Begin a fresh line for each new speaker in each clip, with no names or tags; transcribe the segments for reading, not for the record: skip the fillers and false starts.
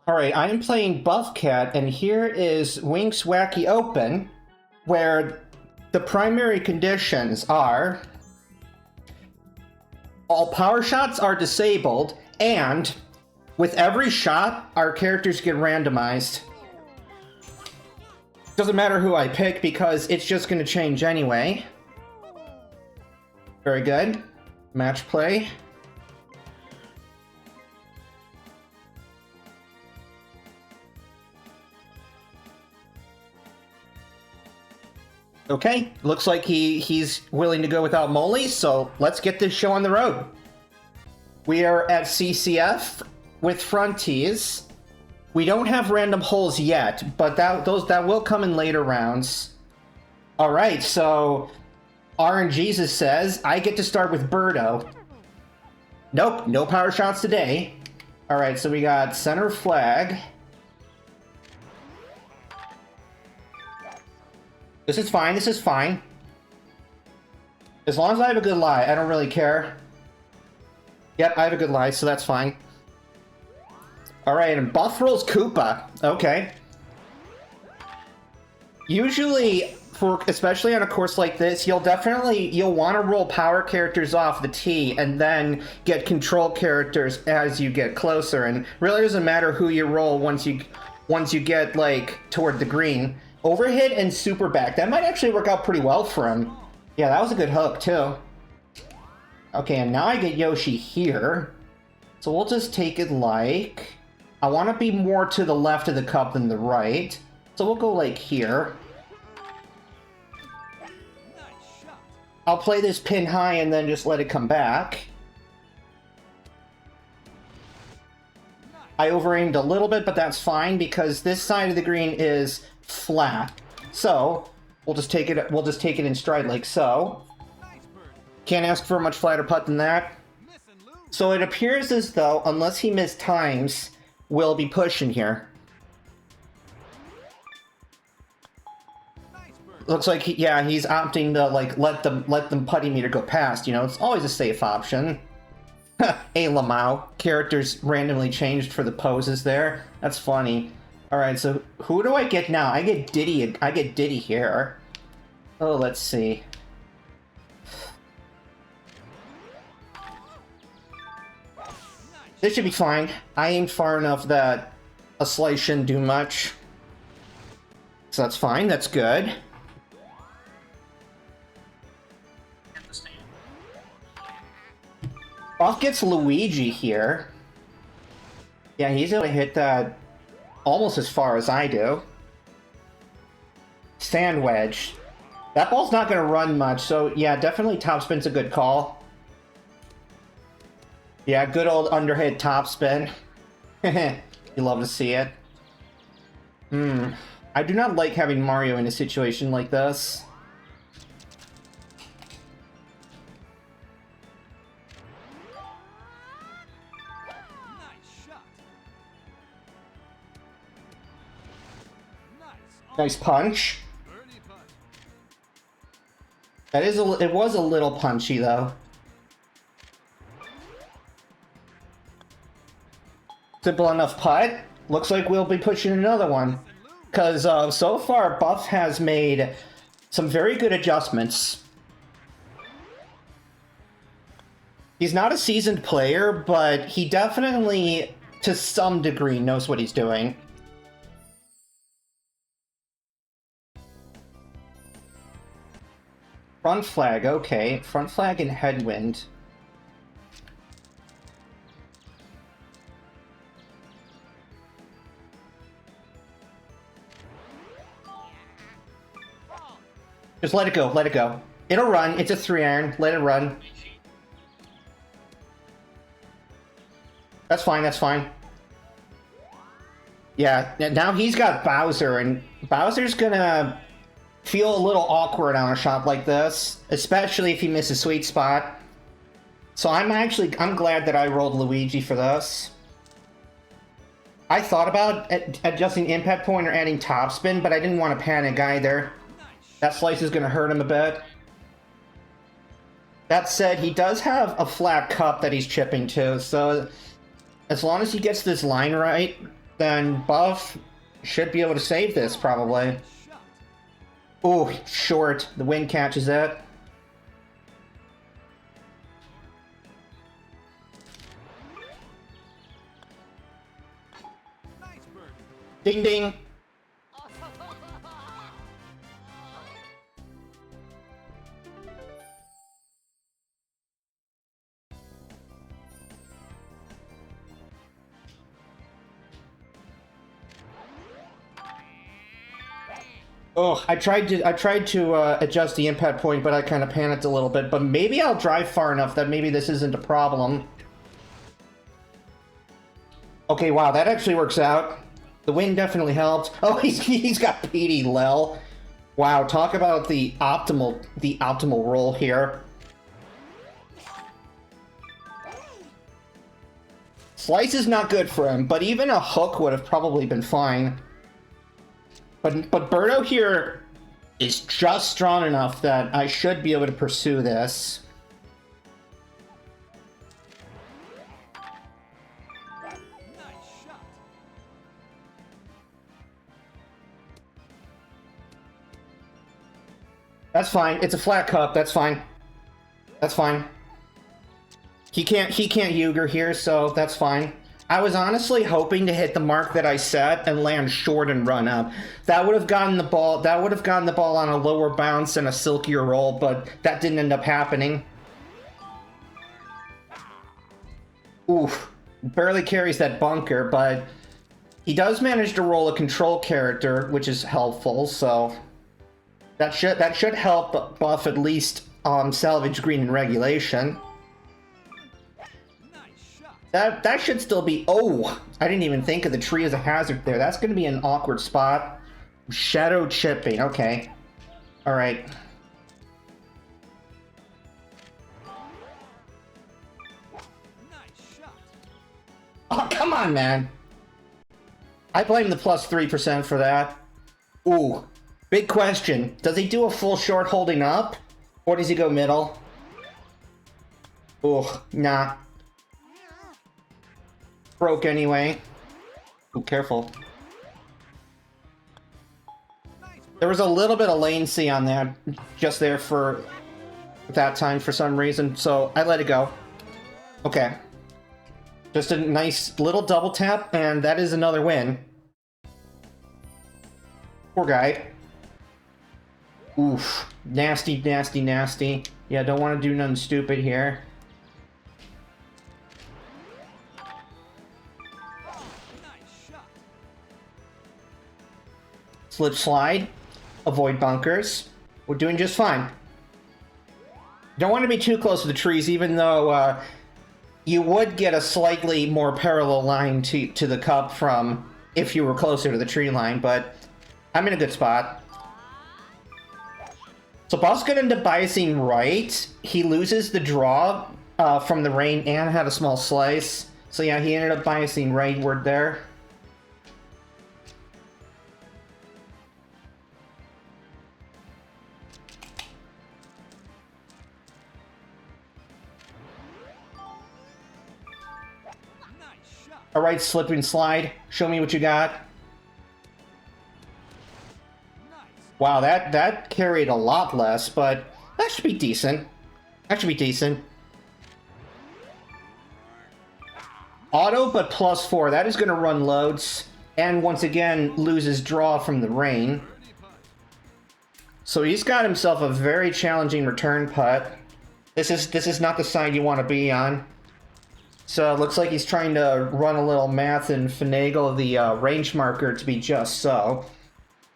Alright, I am playing Buffcat, and here is Wink's Wacky Open, where the primary conditions are all power shots are disabled, and with every shot, our characters get randomized. Doesn't matter who I pick because it's just going to change anyway. Very good. Match play. Okay, looks like he's willing to go without Molly, so let's get this show on the road. We are at CCF with Fronties. We don't have random holes yet, but that will come in later rounds. All right, so RNGesus says I get to start with Birdo. Nope, no power shots today. All right, so we got center flag. This is fine, this is fine. As long as I have a good lie, I don't really care. Yep, I have a good lie, so that's fine. Alright, and Buff rolls Koopa. Okay. Usually, especially on a course like this, you'll want to roll power characters off the tee and then get control characters as you get closer. And really doesn't matter who you roll once you get, like, toward the green. Overhit and super back. That might actually work out pretty well for him. Yeah, that was a good hook, too. Okay, and now I get Yoshi here. So we'll just take it like... I want to be more to the left of the cup than the right. So we'll go like here. I'll play this pin high and then just let it come back. I overaimed a little bit, but that's fine because this side of the green is flat. So we'll just take it in stride like so. Can't ask for a much flatter putt than that. So it appears as though, unless he missed times, we'll be pushing here. Looks like he's opting to like let them putty meter go past. You know, it's always a safe option. Hey Lamau, characters randomly changed for the poses there. That's funny. All right, so who do I get now? I get Diddy. I get Diddy here. Oh, let's see. This should be fine. I aimed far enough that a slice shouldn't do much. So that's fine. That's good. Off gets Luigi here. Yeah, he's able to hit that almost as far as I do. Sand wedge. That ball's not going to run much, so yeah, definitely topspin's a good call. Yeah, good old underhit topspin. You love to see it. I do not like having Mario in a situation like this. Nice punch. It was a little punchy though. Simple enough putt. Looks like we'll be pushing another one. Because so far, Buff has made some very good adjustments. He's not a seasoned player, but he definitely, to some degree, knows what he's doing. Front flag, okay. Front flag and headwind. Just let it go, let it go. It'll run, it's a 3-iron, let it run. That's fine, that's fine. Yeah, now he's got Bowser, and Bowser's gonna feel a little awkward on a shot like this, especially if he misses sweet spot. So I'm glad that I rolled Luigi for this. I thought about adjusting impact point or adding topspin, but I didn't want to panic either. That slice is going to hurt him a bit. That said, he does have a flat cup that he's chipping to, so as long as he gets this line right, then Buff should be able to save this, probably. Ooh, short. The wind catches it. Ding ding. Oh, I tried to adjust the impact point, but I kind of panicked a little bit. But maybe I'll drive far enough that maybe this isn't a problem. Okay, wow, that actually works out. The wind definitely helped. Oh, he's got PD Lel. Wow, talk about the optimal roll here. Slice is not good for him, but even a hook would have probably been fine. But Birdo here is just strong enough that I should be able to pursue this. That's fine. It's a flat cup. That's fine. That's fine. He can't Yuger here, so that's fine. I was honestly hoping to hit the mark that I set and land short and run up. That would have gotten the ball. That would have gotten the ball on a lower bounce and a silkier roll, but that didn't end up happening. Oof, barely carries that bunker, but he does manage to roll a control character, which is helpful. So that should help Buff at least salvage green in regulation. That should still be... Oh! I didn't even think of the tree as a hazard there. That's going to be an awkward spot. Shadow chipping. Okay. Alright. Oh, come on, man! I blame the plus 3% for that. Ooh. Big question. Does he do a full short holding up? Or does he go middle? Ooh, nah. Broke anyway. Ooh, careful. There was a little bit of latency on that, just there for that time for some reason, so I let it go. Okay. Just a nice little double tap, and that is another win. Poor guy. Oof. Nasty, nasty, nasty. Yeah, don't want to do nothing stupid here. Slip slide. Avoid bunkers. We're doing just fine. Don't want to be too close to the trees, even though you would get a slightly more parallel line to the cup from if you were closer to the tree line, but I'm in a good spot. So Buff's gonna end up biasing right. He loses the draw from the rain and had a small slice. So yeah, he ended up biasing rightward there. Alright, slip and slide. Show me what you got. Wow, that carried a lot less, but that should be decent. That should be decent. Auto, but plus 4. That is going to run loads. And once again, loses draw from the rain. So he's got himself a very challenging return putt. This is not the side you want to be on. So it looks like he's trying to run a little math and finagle the range marker to be just so.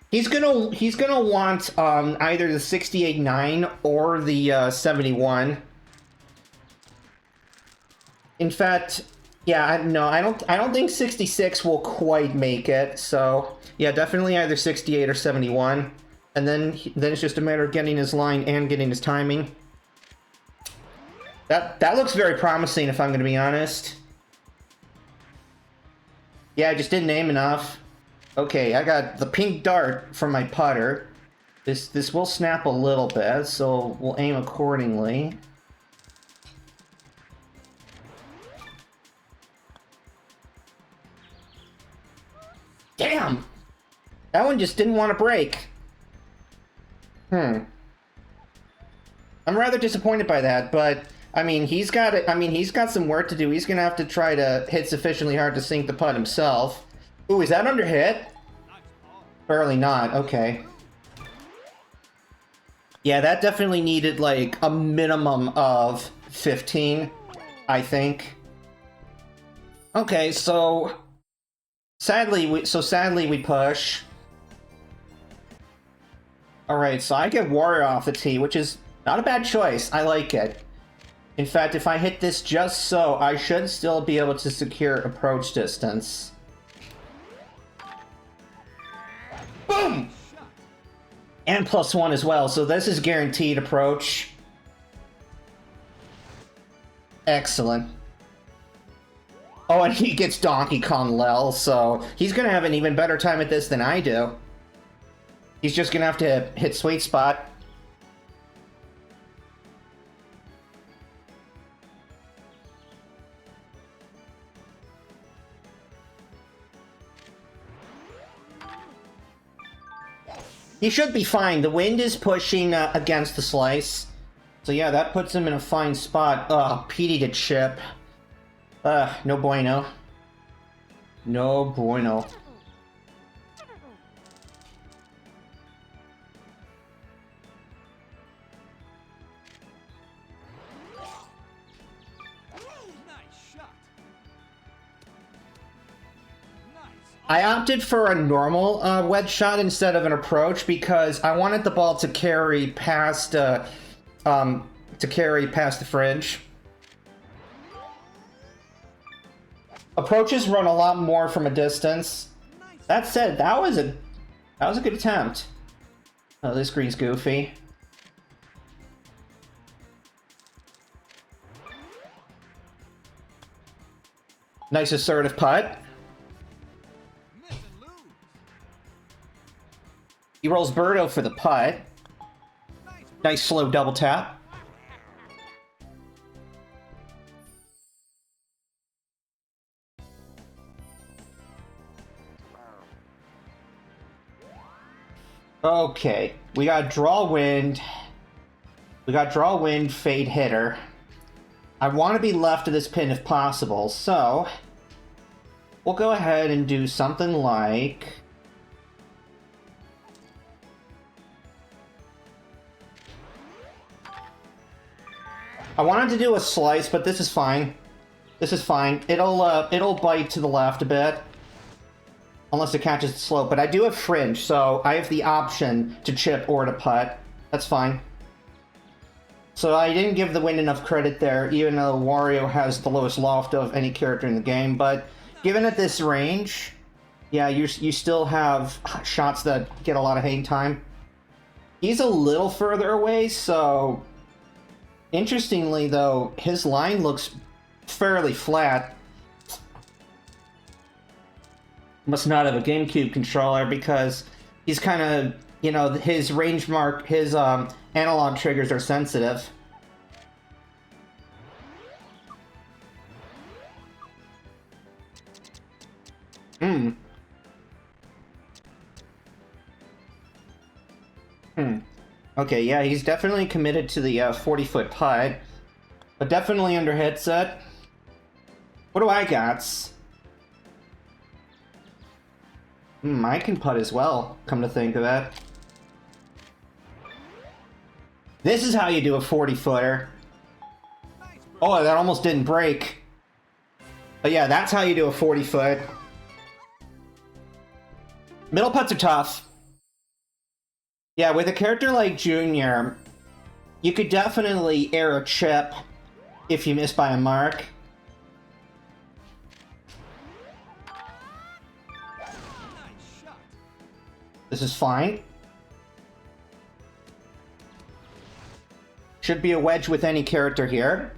He's gonna want either the 68.9 or the 71. In fact, yeah, no, I don't think 66 will quite make it. So yeah, definitely either 68 or 71, and then it's just a matter of getting his line and getting his timing. That looks very promising, if I'm going to be honest. Yeah, I just didn't aim enough. Okay, I got the pink dart from my putter. This will snap a little bit, so we'll aim accordingly. Damn! That one just didn't want to break. I'm rather disappointed by that, but I mean, he's got some work to do. He's gonna have to try to hit sufficiently hard to sink the putt himself. Ooh, is that under hit? Barely not. Okay. Yeah, that definitely needed like a minimum of 15, I think. Okay, so sadly we push. All right, so I get Warrior off the tee, which is not a bad choice. I like it. In fact, if I hit this just so, I should still be able to secure approach distance. Boom! And +1 as well, so this is guaranteed approach. Excellent. Oh, and he gets Donkey Kong Lel, so he's gonna have an even better time at this than I do. He's just gonna have to hit sweet spot. He should be fine. The wind is pushing against the slice. So yeah, that puts him in a fine spot. Ugh, Petey to chip. No bueno. No bueno. I opted for a normal wedge shot instead of an approach because I wanted the ball to carry past the fringe. Approaches run a lot more from a distance. That said, that was a good attempt. Oh, this green's goofy. Nice assertive putt. He rolls Birdo for the putt. Nice slow double tap. Okay, we got draw wind. We got draw wind, fade hitter. I want to be left of this pin if possible, so we'll go ahead and do something like... I wanted to do a slice, but this is fine. This is fine. It'll bite to the left a bit. Unless it catches the slope. But I do have fringe, so I have the option to chip or to putt. That's fine. So I didn't give the wind enough credit there, even though Wario has the lowest loft of any character in the game. But given at this range, yeah, you still have shots that get a lot of hang time. He's a little further away, so... Interestingly, though, his line looks fairly flat. Must not have a GameCube controller because he's kind of, you know, his range mark, his analog triggers are sensitive. Okay, yeah, he's definitely committed to the 40-foot putt, but definitely under headset. What do I got? I can putt as well, come to think of it. This is how you do a 40-footer. Oh, that almost didn't break. But yeah, that's how you do a 40-foot. Middle putts are tough. Yeah, with a character like Junior, you could definitely air a chip if you miss by a mark. This is fine. Should be a wedge with any character here.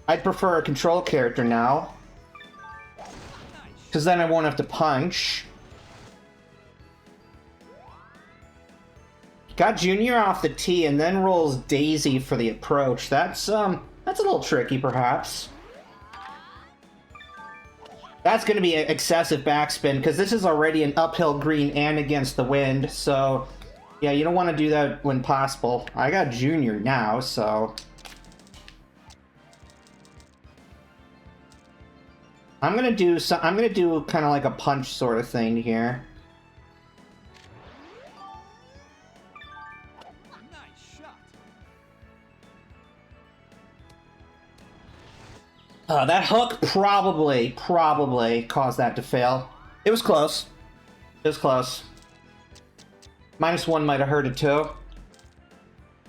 I'd prefer a control character now, because then I won't have to punch. Got Junior off the tee and then rolls Daisy for the approach. That's a little tricky, perhaps. That's going to be excessive backspin, because this is already an uphill green and against the wind, so... Yeah, you don't want to do that when possible. I got junior now, so... I'm gonna do kind of like a punch sort of thing here.
Nice shot.
That hook probably caused that to fail. It was close. It was close. -1 might have hurt it too.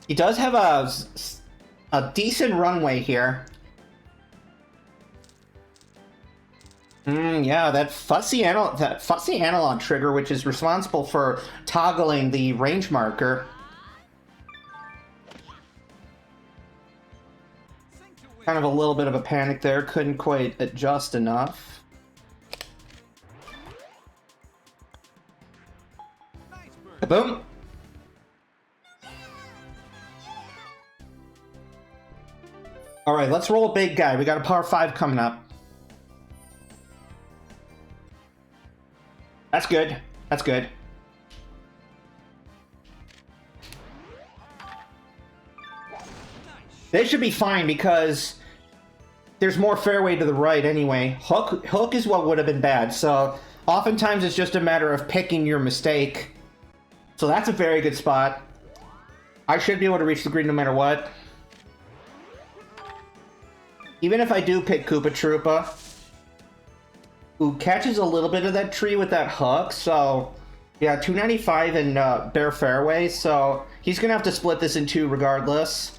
He does have a decent runway here. Yeah, that fussy analog trigger, which is responsible for toggling the range marker. Kind of a little bit of a panic there, couldn't quite adjust enough. Boom! Alright, let's roll a big guy. We got a par 5 coming up. That's good. That's good. They should be fine because there's more fairway to the right anyway. Hook is what would have been bad, so oftentimes it's just a matter of picking your mistake. So that's a very good spot. I should be able to reach the green no matter what. Even if I do pick Koopa Troopa, who catches a little bit of that tree with that hook, so yeah, 295 and bare fairway, so he's gonna have to split this in two regardless.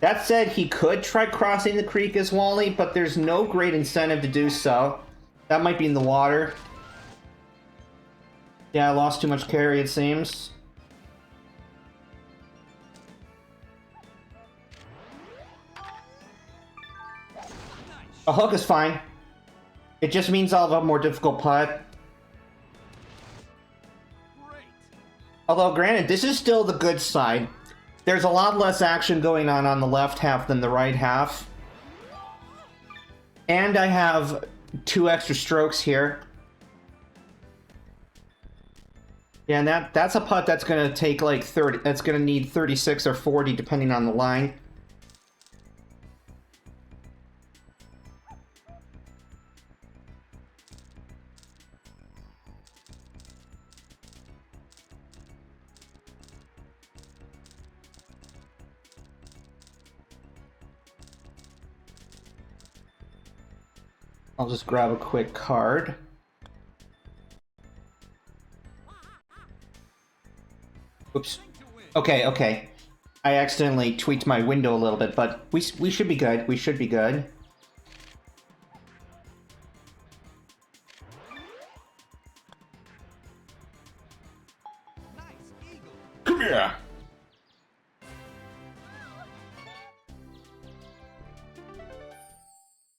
That said, he could try crossing the creek as Wally, but there's no great incentive to do so. That might be in the water. Yeah, I lost too much carry, it seems. A hook is fine. It just means I'll have a more difficult putt. Although, granted, this is still the good side. There's a lot less action going on the left half than the right half. And I have 2 extra strokes here. Yeah, and that's a putt that's going to take like 30. That's going to need 36 or 40 depending on the line. I'll just grab a quick card. Oops. Okay. I accidentally tweaked my window a little bit, but we should be good. We should be good. Come here!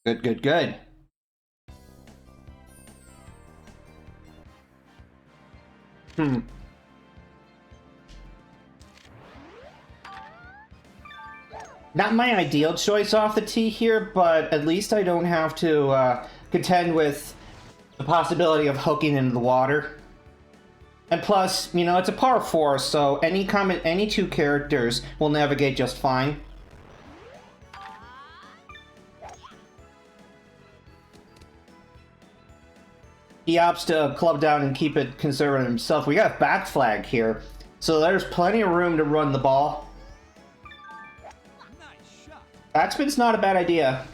Good. Not my ideal choice off the tee here, but at least I don't have to contend with the possibility of hooking into the water. And plus, you know, it's a par 4, so any 2 characters will navigate just fine. He opts to club down and keep it conservative himself. We got a back flag here, so there's plenty of room to run the ball. Backspin's not a bad idea.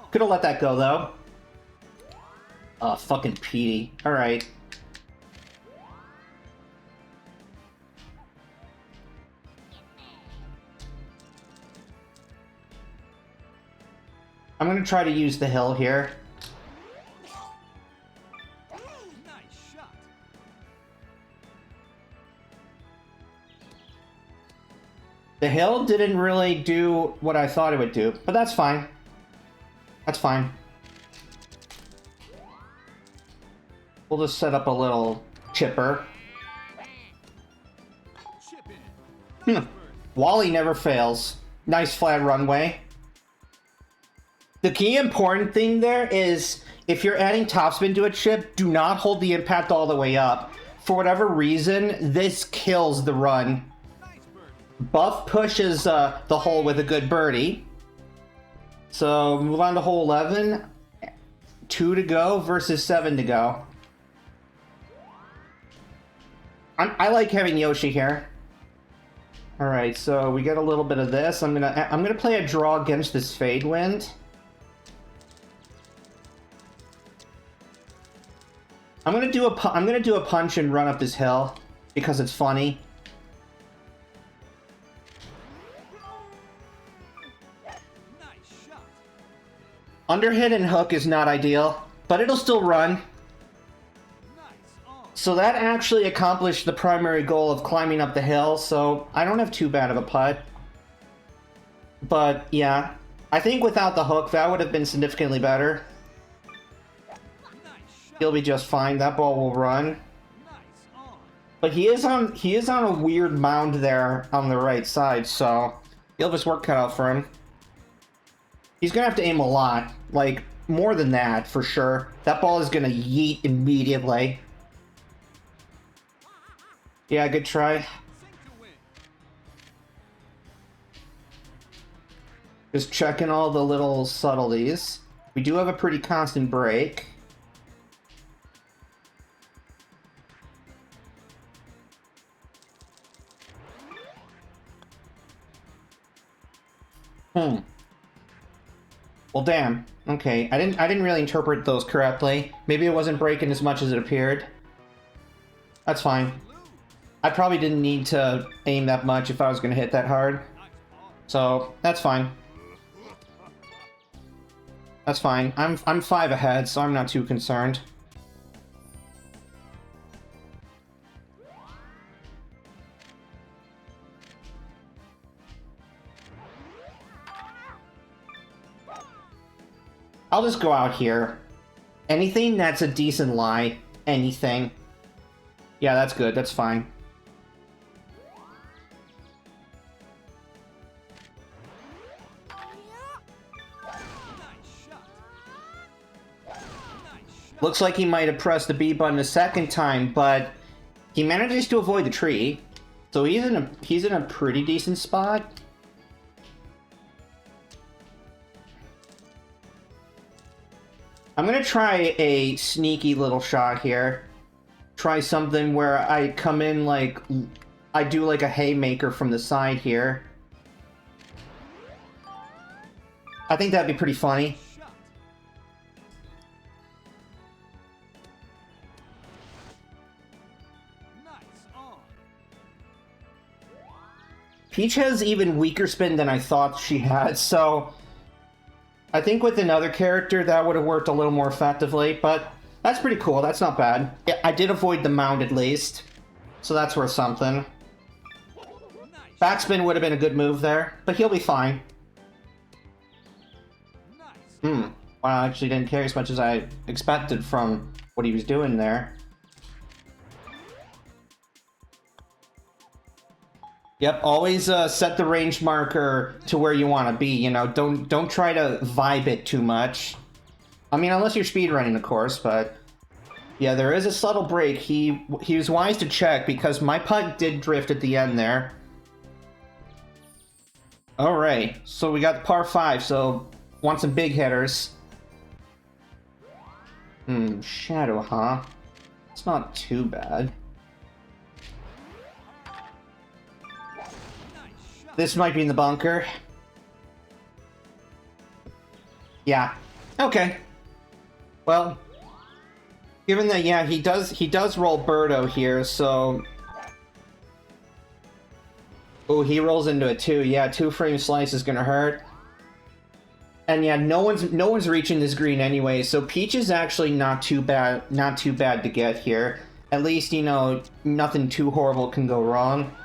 Could have let that go, though. Oh, fucking Petey. Alright. I'm gonna try to use the hill here. The hill didn't really do what I thought it would do, but that's fine. That's fine. We'll just set up a little chipper. Wally never fails. Nice flat runway. The key important thing there is if you're adding topspin to a chip, do not hold the impact all the way up. For whatever reason, this kills the run. Buff pushes the hole with a good birdie. So move on to hole 11. 2 to go versus 7 to go. I like having Yoshi here. All right, so we get a little bit of this. I'm gonna play a draw against this fade wind. I'm gonna do a punch and run up this hill because it's funny. Underhit and hook is not ideal, but it'll still run. So that actually accomplished the primary goal of climbing up the hill, so I don't have too bad of a putt. But yeah, I think without the hook, that would have been significantly better. He'll be just fine. That ball will run. But he is on a weird mound there on the right side, so he'll have his work cut out for him. He's gonna have to aim a lot, like more than that for sure. That ball is gonna yeet immediately. Yeah, good try. Just checking all the little subtleties. We do have a pretty constant break. Well, damn. Okay, I didn't really interpret those correctly. Maybe it wasn't breaking as much as it appeared. That's fine. I probably didn't need to aim that much if I was going to hit that hard. So, that's fine. That's fine. I'm 5 ahead, so I'm not too concerned. I'll just go out here. Anything that's a decent lie. Anything. Yeah, that's good. That's fine. Looks like he might have pressed the B button a second time, but he manages to avoid the tree. So he's in a pretty decent spot. I'm gonna try a sneaky little shot here. Try something where I come in like... I do like a haymaker from the side here. I think that'd be pretty funny. Peach has even weaker spin than I thought she had, so... I think with another character that would have worked a little more effectively, but that's pretty cool. That's not bad. I did avoid the mound at least, so that's worth something. Backspin would have been a good move there, but he'll be fine. Wow, I actually didn't care as much as I expected from what he was doing there. Yep, always set the range marker to where you want to be, you know, don't try to vibe it too much. I mean, unless you're speedrunning, of course, but... Yeah, there is a subtle break. He was wise to check, because my putt did drift at the end there. Alright, so we got the par 5, so want some big hitters. Shadow, huh? It's not too bad. This might be in the bunker. Yeah. Okay. Well, given that, yeah, he does roll Birdo here, so... Oh, he rolls into it too. Yeah, 2-frame slice is gonna hurt. And yeah, no one's reaching this green anyway, so Peach is actually not too bad to get here. At least, you know, nothing too horrible can go wrong.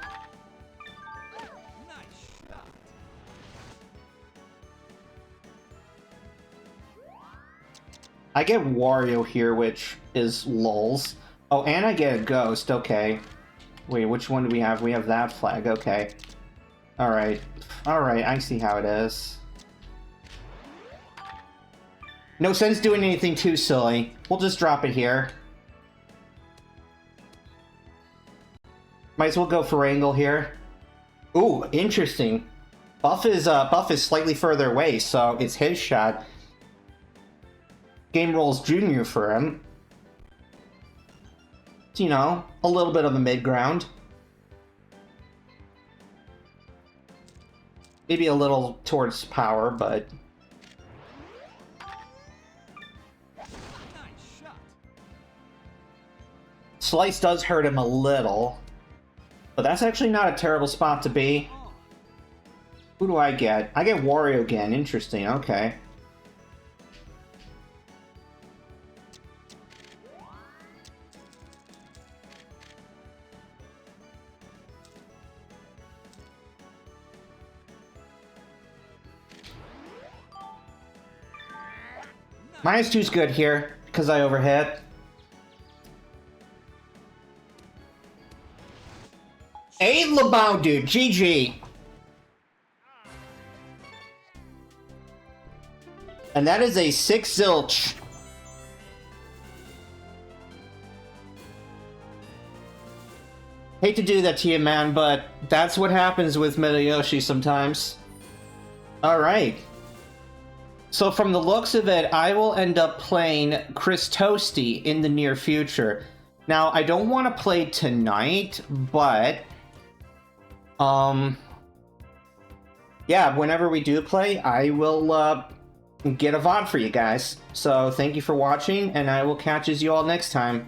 I get Wario here, which is lulz. Oh, and I get a ghost, okay. Wait, which one do we have? We have that flag, okay. Alright. Alright, I see how it is. No sense doing anything too silly. We'll just drop it here. Might as well go for angle here. Ooh, interesting. Buff is slightly further away, so it's his shot. Game rolls junior for him. You know, a little bit of a mid-ground. Maybe a little towards power, but... Slice does hurt him a little. But that's actually not a terrible spot to be. Who do I get? I get Wario again. Interesting, okay. -2's good here, because I overhit. Hey, LeBound, dude. GG. And that is a 6 zilch. Hate to do that to you, man, but that's what happens with Metayoshi sometimes. Alright. So from the looks of it, I will end up playing ChrisToasty in the near future. Now, I don't want to play tonight, but... yeah, whenever we do play, I will, get a VOD for you guys. So, thank you for watching, and I will catch you all next time.